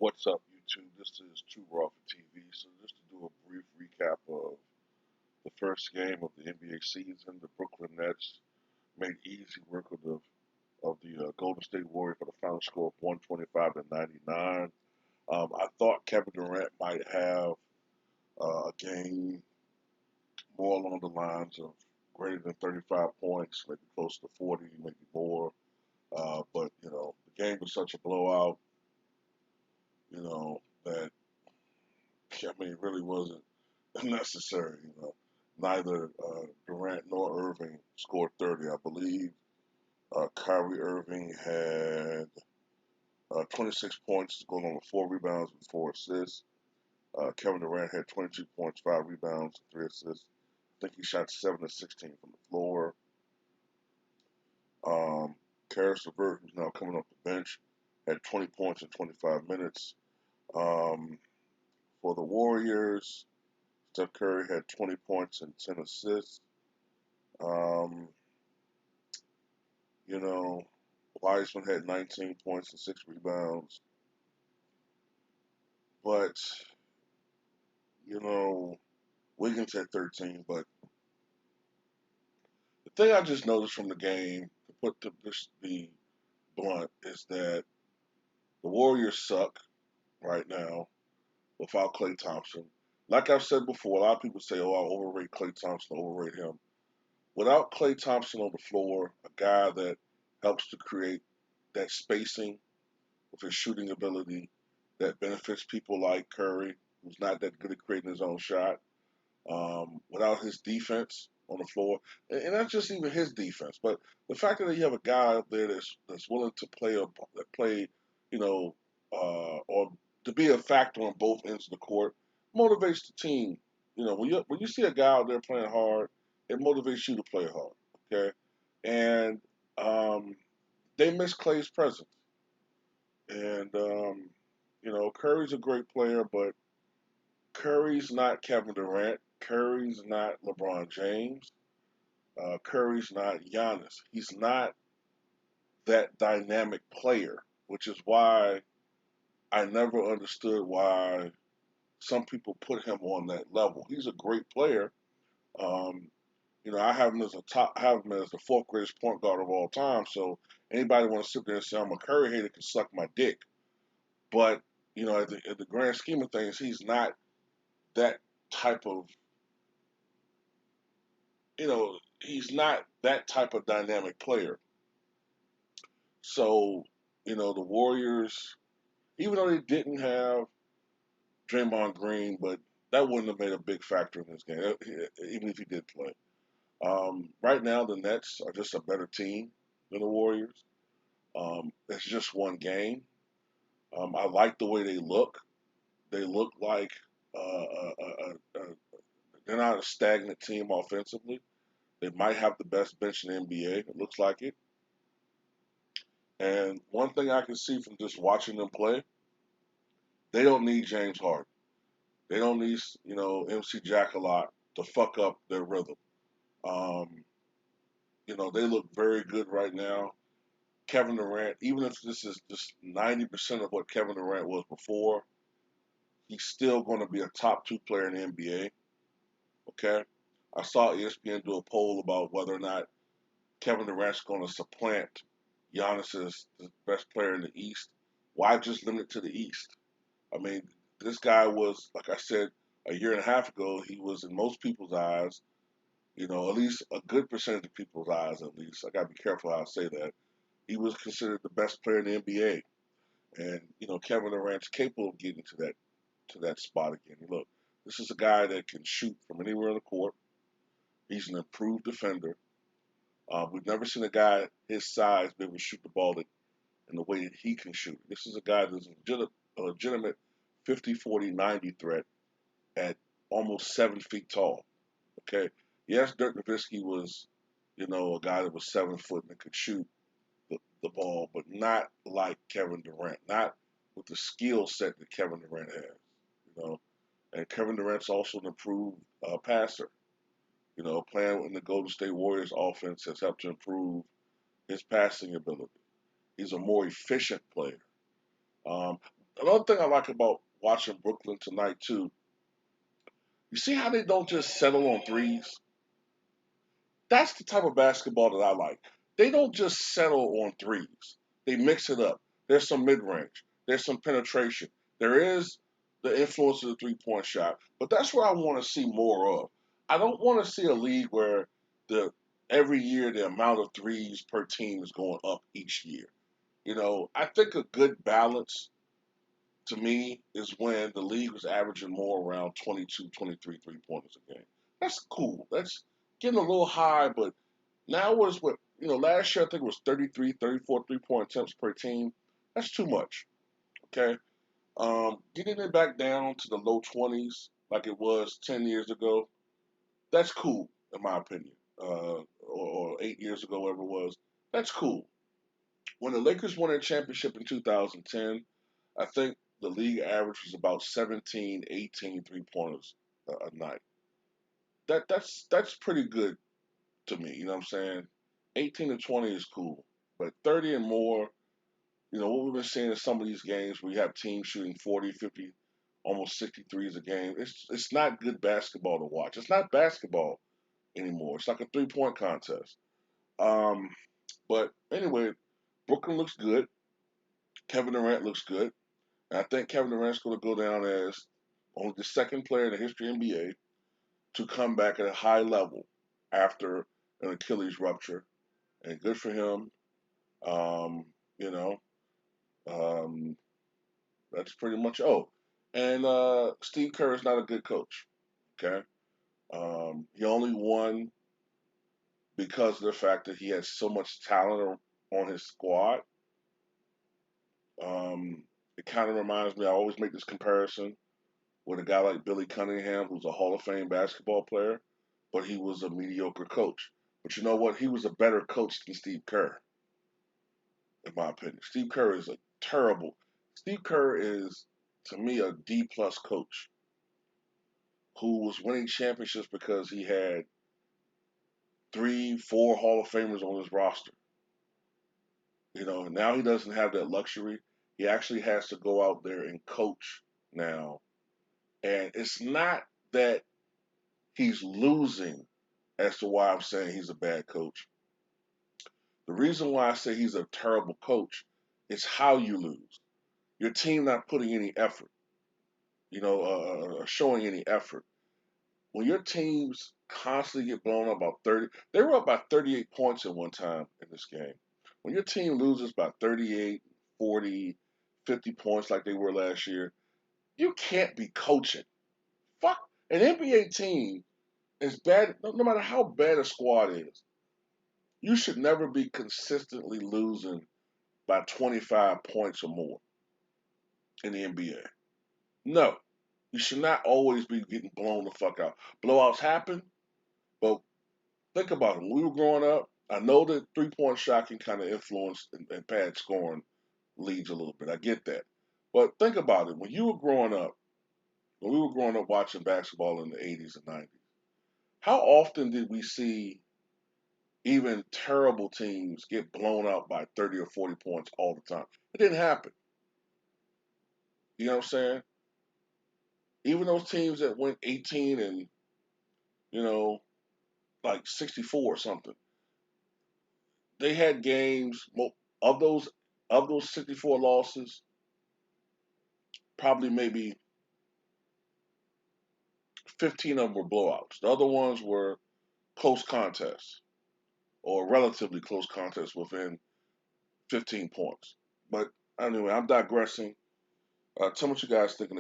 What's up, YouTube? This is Too Raw for TV. So, just to do a brief recap of the first game of the NBA season, the Brooklyn Nets made easy work of the Golden State Warriors for the final score of 125 to 99. I thought Kevin Durant might have a game more along the lines of greater than 35 points, maybe close to 40, maybe more. But the game was such a blowout. That it really wasn't necessary. Neither Durant nor Irving scored 30. I believe Kyrie Irving had 26 points, going on with 4 rebounds and 4 assists. Kevin Durant had 22 points, 5 rebounds, and 3 assists. I think he shot 7 of 16 from the floor. Um, Karis LeVert, who's now coming off the bench, had 20 points in 25 minutes. Um, for the Warriors, Steph Curry had 20 points and 10 assists. Um, you know, Wiseman had 19 points and 6 rebounds. But, you know, Wiggins had 13. But the thing I just noticed from the game, to put this be blunt, is that the Warriors suck right now without Klay Thompson. Like I've said before, a lot of people say, oh, I overrate Klay Thompson, overrate him. Without Klay Thompson on the floor, a guy that helps to create that spacing with his shooting ability that benefits people like Curry, who's not that good at creating his own shot. Without his defense on the floor, and not just even his defense, but the fact that you have a guy up there that's willing to play, you know, or to be a factor on both ends of the court, motivates the team. When you see a guy out there playing hard, it motivates you to play hard. Okay, and um, they miss Clay's presence. And Curry's a great player, but Curry's not Kevin Durant. Curry's not LeBron James. Curry's not Giannis. He's not that dynamic player, which is why I never understood why some people put him on that level. He's a great player. Um, I have him as I have him as the fourth greatest point guard of all time. So anybody want to sit there and say I'm a Curry hater can suck my dick. But at the grand scheme of things, he's not that type of he's not that type of dynamic player. So the Warriors, even though they didn't have Draymond Green, but that wouldn't have made a big factor in this game, even if he did play. Right now, the Nets are just a better team than the Warriors. It's just one game. I like the way they look. They look like they're not a stagnant team offensively. They might have the best bench in the NBA. It looks like it. And one thing I can see from just watching them play, they don't need James Harden. They don't need MC Jack a lot to fuck up their rhythm. Um, they look very good right now. Kevin Durant, even if this is just 90% of what Kevin Durant was before, he's still going to be a top two player in the NBA. Okay, I saw ESPN do a poll about whether or not Kevin Durant's going to supplant Giannis as the best player in the East. Why just limit it to the East? I mean, this guy was, like I said, a year and a half ago, he was in most people's eyes, at least a good percentage of people's eyes, at least. I got to be careful how I say that. He was considered the best player in the NBA. And, Kevin Durant's capable of getting to that spot again. Look, this is a guy that can shoot from anywhere on the court. He's an improved defender. We've never seen a guy his size be able to shoot the ball in the way that he can shoot. This is a guy that's a legitimate 50, 40, 90 threat at almost 7 feet tall. Okay. Yes, Dirk Nowitzki was, a guy that was 7 foot and could shoot the ball, but not like Kevin Durant, not with the skill set that Kevin Durant has. You know, and Kevin Durant's also an improved passer. Playing in the Golden State Warriors offense has helped to improve his passing ability. He's a more efficient player. Um, another thing I like about watching Brooklyn tonight too, you see how they don't just settle on threes? That's the type of basketball that I like. They don't just settle on threes. They mix it up. There's some mid range. There's some penetration. There is the influence of the 3 point shot. But that's what I want to see more of. I don't want to see a league where the every year the amount of threes per team is going up each year. I think a good balance to me is when the league was averaging more around 22, 23 3 pointers a game. That's cool. That's getting a little high, but now was what, last year I think it was 33, 34 3 point attempts per team. That's too much. Okay. Getting it back down to the low 20s like it was 10 years ago, that's cool, in my opinion. Or 8 years ago, whatever it was. That's cool. When the Lakers won their championship in 2010, I think the league average was about 17, 18 3 pointers a night. That's pretty good to me. You know what I'm saying? 18 to 20 is cool, but 30 and more. What we've been seeing in some of these games where you have teams shooting 40, 50, almost 63s a game. It's not good basketball to watch. It's not basketball anymore. It's like a 3 point contest. Um, but anyway, Brooklyn looks good. Kevin Durant looks good. And I think Kevin Durant's going to go down as only the second player in the history of NBA to come back at a high level after an Achilles rupture. And good for him. Um, you know, um, that's pretty much. Oh, and Steve Kerr is not a good coach. Okay. He only won because of the fact that he has so much talent on his squad. It kind of reminds me, I always make this comparison with a guy like Billy Cunningham, who's a Hall of Fame basketball player, but he was a mediocre coach. But you know what? He was a better coach than Steve Kerr, in my opinion. Steve Kerr is a terrible. Steve Kerr is, to me, a D plus coach who was winning championships because he had 3, 4 Hall of Famers on his roster. Now he doesn't have that luxury. He actually has to go out there and coach now. And it's not that he's losing as to why I'm saying he's a bad coach. The reason why I say he's a terrible coach is how you lose. Your team not putting any effort, showing any effort. When your teams constantly get blown up by 30, they were up by 38 points at one time in this game. When your team loses by 38, 40, 50 points like they were last year, you can't be coaching. Fuck an NBA team is bad. No matter how bad a squad is, you should never be consistently losing by 25 points or more in the NBA. No, you should not always be getting blown the fuck out. Blowouts happen, but think about it. When we were growing up, I know that 3 point shot can kind of influence and pad scoring leads a little bit. I get that. But think about it. When we were growing up watching basketball in the 80s and 90s, how often did we see even terrible teams get blown out by 30 or 40 points all the time? It didn't happen. You know what I'm saying? Even those teams that went 18 and, you know, like 64 or something, they had games of those 64 losses, probably maybe 15 of them were blowouts. The other ones were close contests or relatively close contests within 15 points. But anyway, I'm digressing. Tell me what you guys think in the